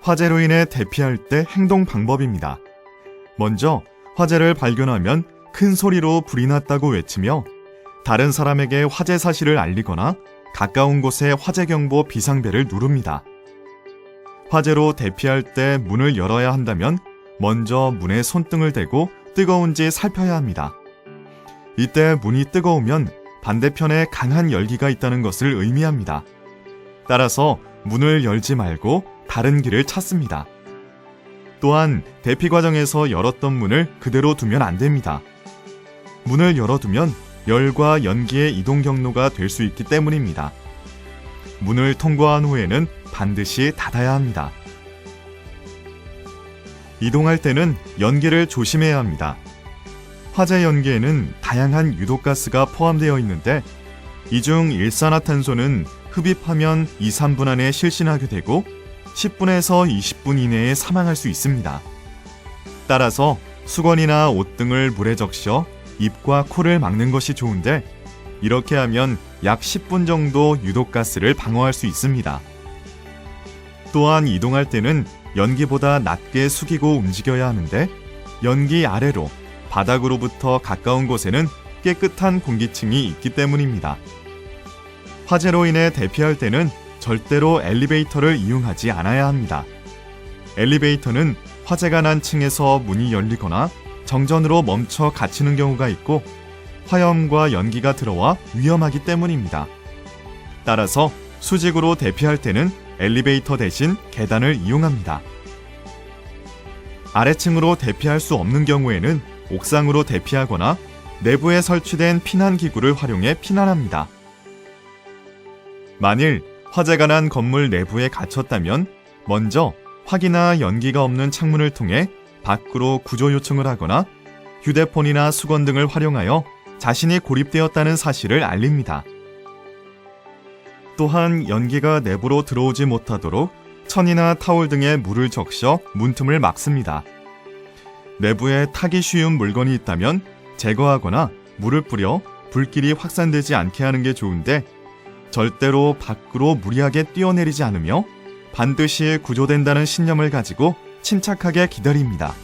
화재로 인해 대피할 때 행동 방법입니다. 먼저 화재를 발견하면 큰 소리로 불이 났다고 외치며 다른 사람에게 화재 사실을 알리거나 가까운 곳에 화재경보 비상벨을 누릅니다. 화재로 대피할 때 문을 열어야 한다면 먼저 문에 손등을 대고 뜨거운지 살펴야 합니다. 이때 문이 뜨거우면 반대편에 강한 열기가 있다는 것을 의미합니다. 따라서 문을 열지 말고 다른 길을 찾습니다. 또한 대피 과정에서 열었던 문을 그대로 두면 안 됩니다. 문을 열어두면 열과 연기의 이동 경로가 될 수 있기 때문입니다. 문을 통과한 후에는 반드시 닫아야 합니다. 이동할 때는 연기를 조심해야 합니다. 화재 연기에는 다양한 유독가스가 포함되어 있는데 이 중 일산화탄소는 흡입하면 2-3분 안에 실신하게 되고 10분에서 20분 이내에 사망할 수 있습니다. 따라서 수건이나 옷 등을 물에 적셔 입과 코를 막는 것이 좋은데 이렇게 하면 약 10분 정도 유독가스를 방어할 수 있습니다. 또한 이동할 때는 연기보다 낮게 숙이고 움직여야 하는데 연기 아래로 바닥으로부터 가까운 곳에는 깨끗한 공기층이 있기 때문입니다. 화재로 인해 대피할 때는 절대로 엘리베이터를 이용하지 않아야 합니다. 엘리베이터는 화재가 난 층에서 문이 열리거나 정전으로 멈춰 갇히는 경우가 있고 화염과 연기가 들어와 위험하기 때문입니다. 따라서 수직으로 대피할 때는 엘리베이터 대신 계단을 이용합니다. 아래층으로 대피할 수 없는 경우에는 옥상으로 대피하거나 내부에 설치된 피난기구를 활용해 피난합니다. 만일 화재가 난 건물 내부에 갇혔다면 먼저 화기나 연기가 없는 창문을 통해 밖으로 구조 요청을 하거나 휴대폰이나 수건 등을 활용하여 자신이 고립되었다는 사실을 알립니다. 또한 연기가 내부로 들어오지 못하도록 천이나 타올 등에 물을 적셔 문틈을 막습니다. 내부에 타기 쉬운 물건이 있다면 제거하거나 물을 뿌려 불길이 확산되지 않게 하는 게 좋은데 절대로 밖으로 무리하게 뛰어내리지 않으며 반드시 구조된다는 신념을 가지고 침착하게 기다립니다.